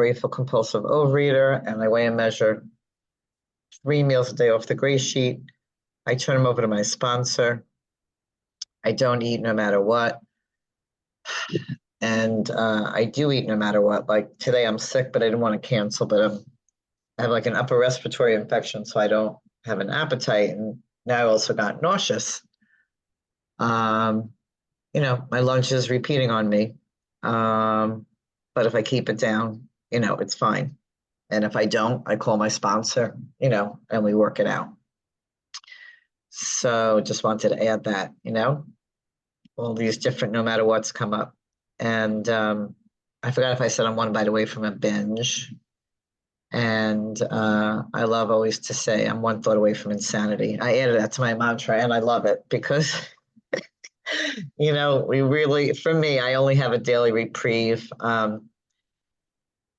grateful compulsive overeater, and I weigh and measure 3 meals a day off the gray sheet. I turn them over to my sponsor. I don't eat no matter what. And I do eat no matter what. Like today I'm sick, but I didn't want to cancel, but I have like an upper respiratory infection, so I don't have an appetite. And now I also got nauseous. My lunch is repeating on me. But if I keep it down, it's fine. And if I don't, I call my sponsor, and we work it out. So just wanted to add that, all these different no matter what's come up. And I forgot if I said I'm 1 bite away from a binge. And I love always to say I'm 1 thought away from insanity. I added that to my mantra, and I love it because, we really, for me, I only have a daily reprieve.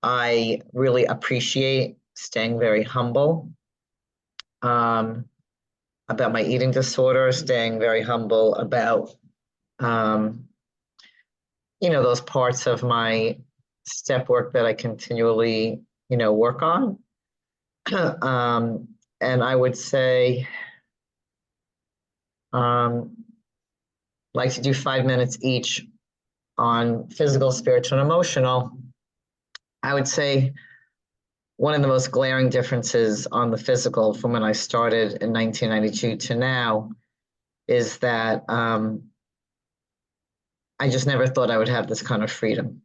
I really appreciate staying very humble about my eating disorder, staying very humble about, those parts of my step work that I continually, work on. And I would say, like to do 5 minutes each on physical, spiritual, and emotional. I would say one of the most glaring differences on the physical from when I started in 1992 to now is that I just never thought I would have this kind of freedom,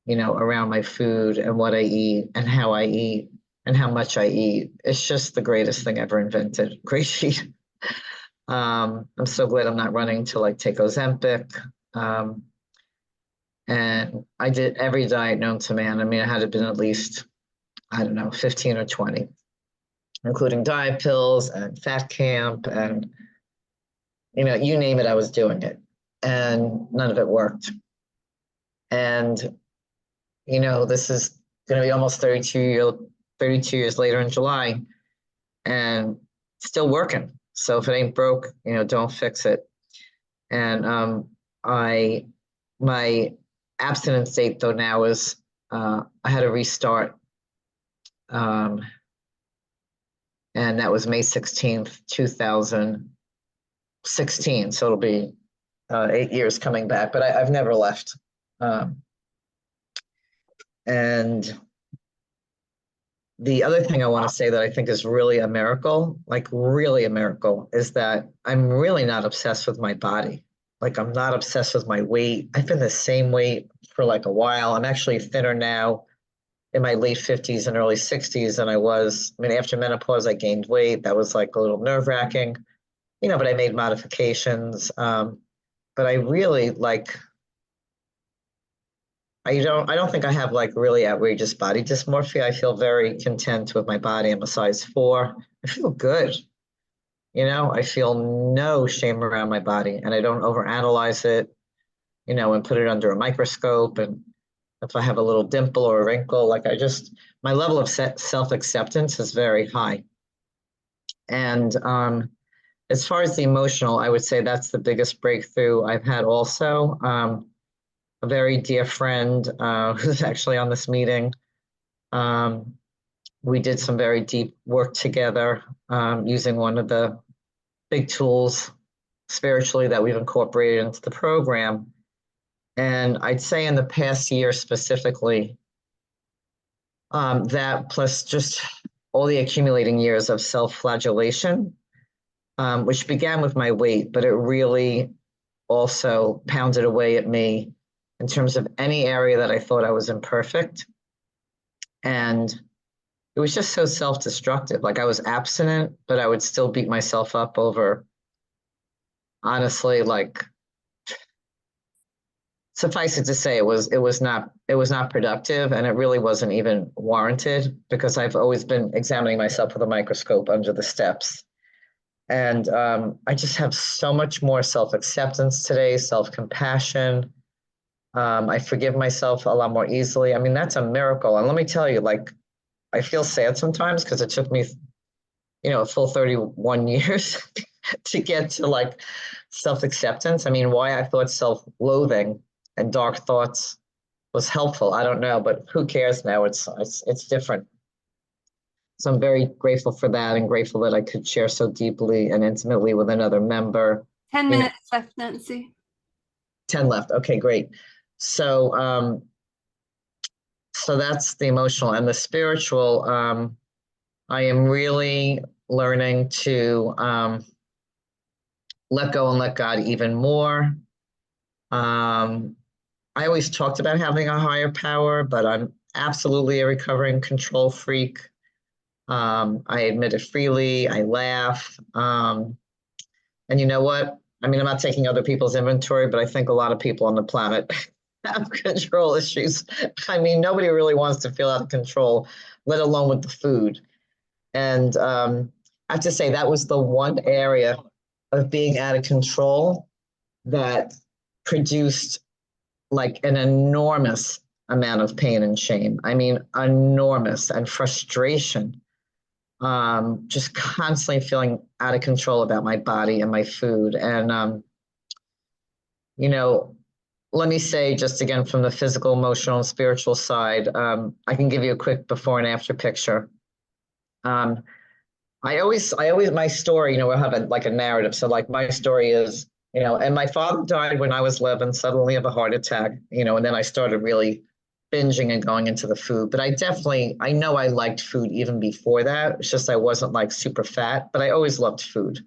around my food and what I eat and how I eat and how much I eat. It's just the greatest thing ever invented. Great sheet. I'm so glad I'm not running to take Ozempic. And I did every diet known to man. I mean, I had to been at least, 15 or 20, including diet pills and fat camp and, you name it, I was doing it. And none of it worked. And, this is going to be almost 32 years later in July and still working. So if it ain't broke, don't fix it. And my abstinence date though now is I had to restart. And that was May 16th, 2016. So it'll be 8 years coming back, but I've never left. And the other thing I want to say that I think is really a miracle, really a miracle, is that I'm really not obsessed with my body. I'm not obsessed with my weight. I've been the same weight for a while. I'm actually thinner now in my late 50s and early 60s than I was. After menopause, I gained weight. That was a little nerve-wracking, but I made modifications. But I really I don't think I have really outrageous body dysmorphia. I feel very content with my body. I'm a size 4. I feel good. I feel no shame around my body, and I don't overanalyze it, and put it under a microscope. And if I have a little dimple or a wrinkle, my level of self-acceptance is very high. And as far as the emotional, I would say that's the biggest breakthrough I've had also. A very dear friend who's actually on this meeting. We did some very deep work together using one of the big tools spiritually that we've incorporated into the program. And I'd say in the past year specifically, that plus just all the accumulating years of self-flagellation, which began with my weight, but it really also pounded away at me in terms of any area that I thought I was imperfect. And it was just so self-destructive. I was abstinent, but I would still beat myself up over, honestly, suffice it to say, it was not productive, and it really wasn't even warranted because I've always been examining myself with a microscope under the steps. And I just have so much more self-acceptance today, self-compassion. I forgive myself a lot more easily. That's a miracle. And let me tell you, I feel sad sometimes because it took me, a full 31 years to get to self-acceptance. Why I thought self-loathing and dark thoughts was helpful. I don't know, but who cares now? It's different. So I'm very grateful for that, and grateful that I could share so deeply and intimately with another member. 10 minutes left, Nancy. 10 left. Okay, great. So so that's the emotional. And the spiritual, I am really learning to let go and let God even more. I always talked about having a higher power, but I'm absolutely a recovering control freak. I admit it freely. I laugh. And you know what? I mean, I'm not taking other people's inventory, but I think a lot of people on the planet have control issues. I mean, nobody really wants to feel out of control, let alone with the food. And I have to say, that was the one area of being out of control that produced like an enormous amount of pain and shame. I mean, enormous, and frustration. Just constantly feeling out of control about my body and my food. And, you know, let me say, just again, from the physical, emotional, and spiritual side, I can give you a quick before and after picture. I always, my story, we'll have a narrative. So like my story is, and my father died when I was 11, suddenly of a heart attack, and then I started really binging and going into the food. But I know I liked food even before that. It's just I wasn't like super fat, but I always loved food.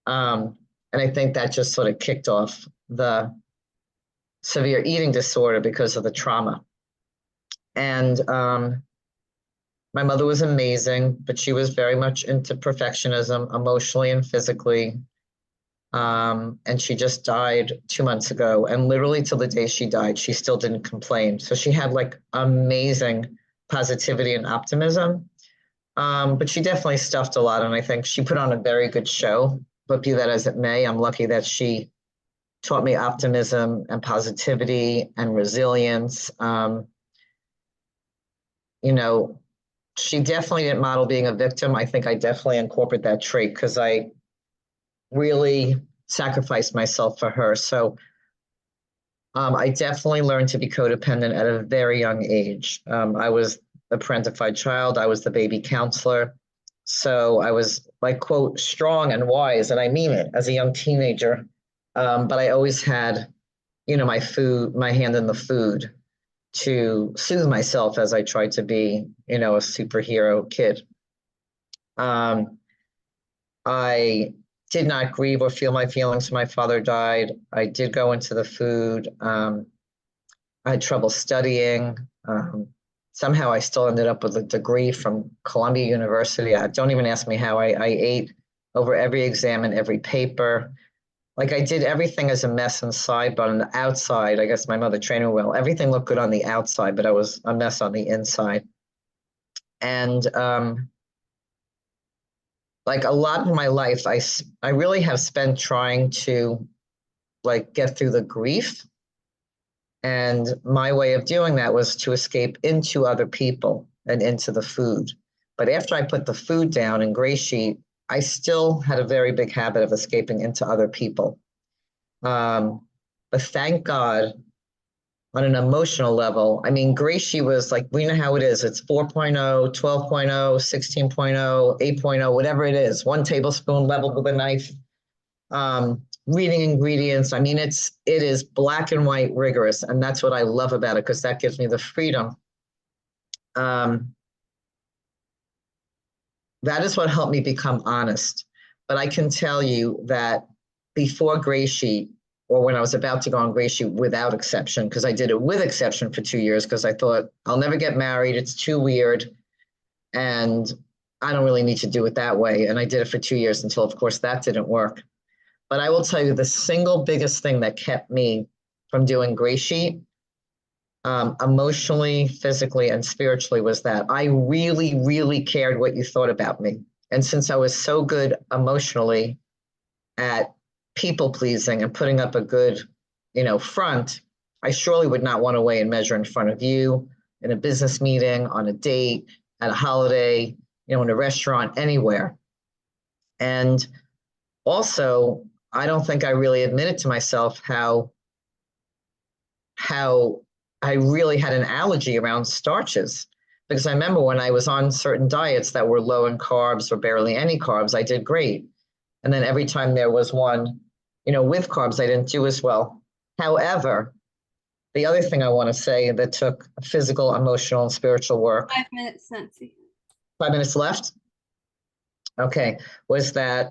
And I think that just sort of kicked off the severe eating disorder because of the trauma. And my mother was amazing, but she was very much into perfectionism, emotionally and physically. And she just died 2 months ago. And literally till the day she died, she still didn't complain. So she had like amazing positivity and optimism. But she definitely stuffed a lot. And I think she put on a very good show. But be that as it may, I'm lucky that she taught me optimism and positivity and resilience. She definitely didn't model being a victim. I think I definitely incorporate that trait because I really sacrificed myself for her. So I definitely learned to be codependent at a very young age. I was a parentified child. I was the baby counselor. So I was like, quote, strong and wise, and I mean it, as a young teenager. But I always had, my hand in the food to soothe myself as I tried to be, a superhero kid. I did not grieve or feel my feelings when my father died. I did go into the food. I had trouble studying. Somehow I still ended up with a degree from Columbia University. Don't even ask me how. I ate over every exam and every paper. Like I did everything as a mess inside, but on the outside, I guess my mother trained me well. Everything looked good on the outside, but I was a mess on the inside. And like a lot of my life, I really have spent trying to like get through the grief. And my way of doing that was to escape into other people and into the food. But after I put the food down in Gray Sheet, I still had a very big habit of escaping into other people. But thank God, on an emotional level, I mean, Gray Sheet was like, we know how it is. It's 4.0, 12.0, 16.0, 8.0, whatever it is, 1 tablespoon leveled with a knife. Reading ingredients. I mean, it is black and white rigorous. And that's what I love about it, because that gives me the freedom. That is what helped me become honest. But I can tell you that before Gray Sheet, or when I was about to go on Gray Sheet without exception, because I did it with exception for 2 years, because I thought I'll never get married. It's too weird. And I don't really need to do it that way. And I did it for 2 years until, of course, that didn't work. But I will tell you the single biggest thing that kept me from doing Gray Sheet, emotionally, physically, and spiritually, was that I really, really cared what you thought about me. And since I was so good emotionally at people pleasing and putting up a good, front, I surely would not want to weigh and measure in front of you, in a business meeting, on a date, at a holiday, in a restaurant, anywhere. And also, I don't think I really admitted to myself how I really had an allergy around starches, because I remember when I was on certain diets that were low in carbs or barely any carbs, I did great. And then every time there was one, with carbs, I didn't do as well. However, the other thing I want to say that took physical, emotional, and spiritual work. 5 minutes, Nancy. 5 minutes left? Okay, was that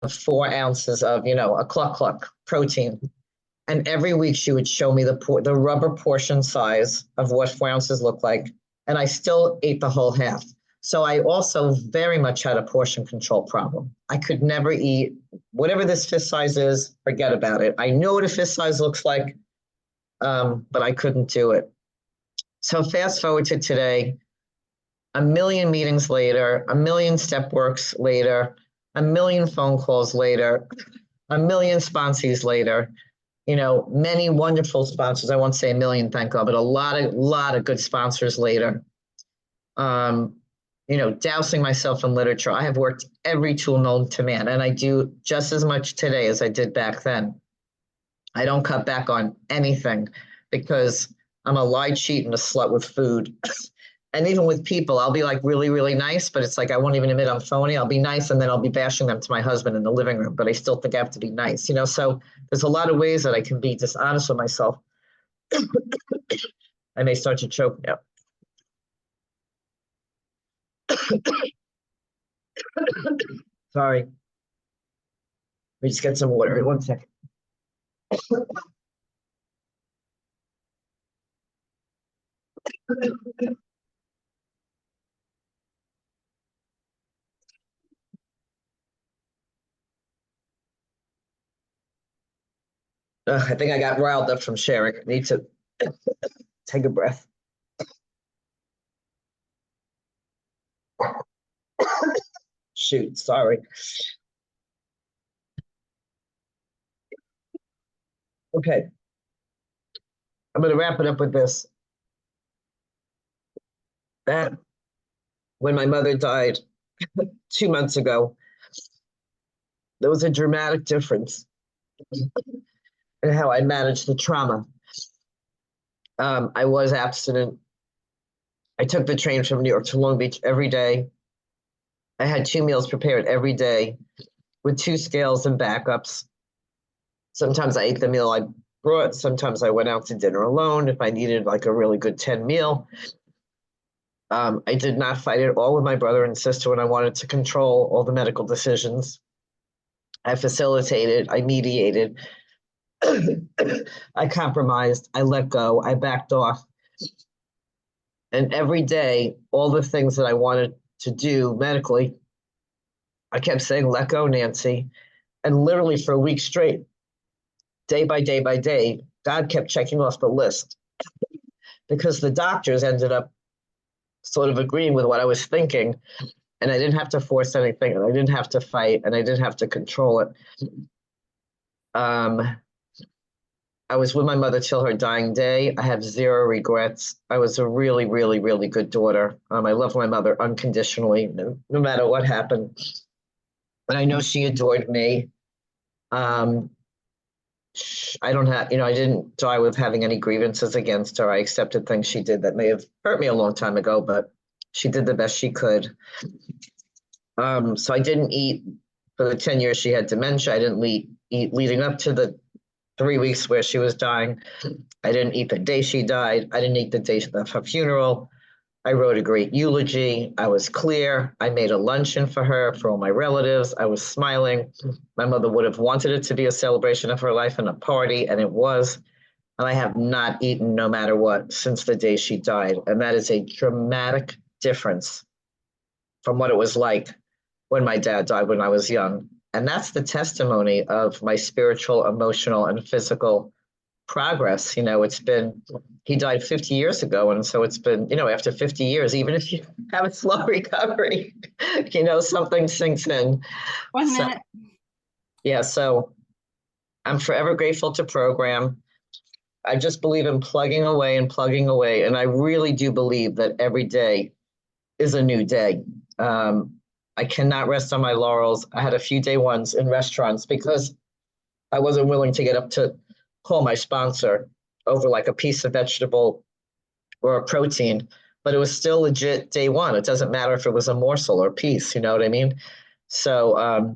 4 ounces of, a cluck protein. And every week she would show me the rubber portion size of what 4 ounces looked like. And I still ate the whole half. So I also very much had a portion control problem. I could never eat whatever this fist size is, forget about it. I know what a fist size looks like, but I couldn't do it. So fast forward to today, a million meetings later, a million step works later, a million phone calls later, a million sponsees later, many wonderful sponsors. I won't say a million, thank God, but a lot of good sponsors later. Dousing myself in literature. I have worked every tool known to man, and I do just as much today as I did back then. I don't cut back on anything because I'm a lie cheat and a slut with food. And even with people, I'll be like really, really nice, but it's like I won't even admit I'm phony. I'll be nice, and then I'll be bashing them to my husband in the living room, but I still think I have to be nice, So there's a lot of ways that I can be dishonest with myself. I may start to choke now. Sorry. Let me just get some water. 1 second. I think I got riled up from sharing. I need to take a breath. Shoot, sorry. Okay. I'm going to wrap it up with this. That when my mother died 2 months ago, there was a dramatic difference in how I managed the trauma. I was abstinent. I took the train from New York to Long Beach every day. I had 2 meals prepared every day with 2 scales and backups. Sometimes I ate the meal I brought. Sometimes I went out to dinner alone if I needed like a really good 10 meal. I did not fight at all with my brother and sister when I wanted to control all the medical decisions. I facilitated, I mediated, I compromised, I let go, I backed off. And every day, all the things that I wanted to do medically, I kept saying, let go, Nancy. And literally for a week straight, day by day by day, God kept checking off the list because the doctors ended up sort of agreeing with what I was thinking. And I didn't have to force anything, and I didn't have to fight, and I didn't have to control it. I was with my mother till her dying day. I have 0 regrets. I was a really, really, really good daughter. I love my mother unconditionally, no matter what happened. And I know she adored me. I didn't die with having any grievances against her. I accepted things she did that may have hurt me a long time ago, but she did the best she could. So I didn't eat for the 10 years she had dementia. I didn't eat leading up to the 3 weeks where she was dying. I didn't eat the day she died. I didn't eat the day of her funeral. I wrote a great eulogy. I was clear. I made a luncheon for her, for all my relatives. I was smiling. My mother would have wanted it to be a celebration of her life and a party, and it was. And I have not eaten no matter what since the day she died. And that is a dramatic difference from what it was like when my dad died when I was young. And that's the testimony of my spiritual, emotional, and physical progress. He died 50 years ago. And so it's been, after 50 years, even if you have a slow recovery, something sinks in. 1 minute. Yeah, so I'm forever grateful to program. I just believe in plugging away. And I really do believe that every day is a new day. I cannot rest on my laurels. I had a few day ones in restaurants because I wasn't willing to get up to call my sponsor over like a piece of vegetable or a protein, but it was still legit day one. It doesn't matter if it was a morsel or a piece, you know what I mean? So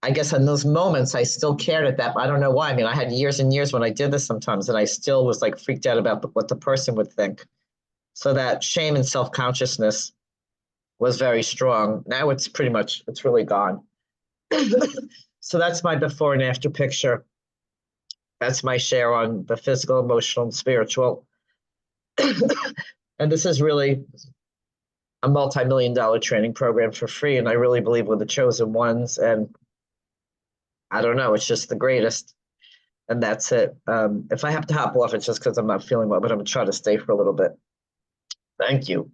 I guess in those moments, I still cared at that. I don't know why. I mean, I had years and years when I did this sometimes, and I still was like freaked out about what the person would think. So that shame and self-consciousness was very strong. Now it's pretty much, it's really gone. So that's my before and after picture. That's my share on the physical, emotional, and spiritual. And this is really a multi-million-dollar training program for free. And I really believe we're the chosen ones. And I don't know, it's just the greatest. And that's it. If I have to hop off, it's just because I'm not feeling well, but I'm going to try to stay for a little bit. Thank you.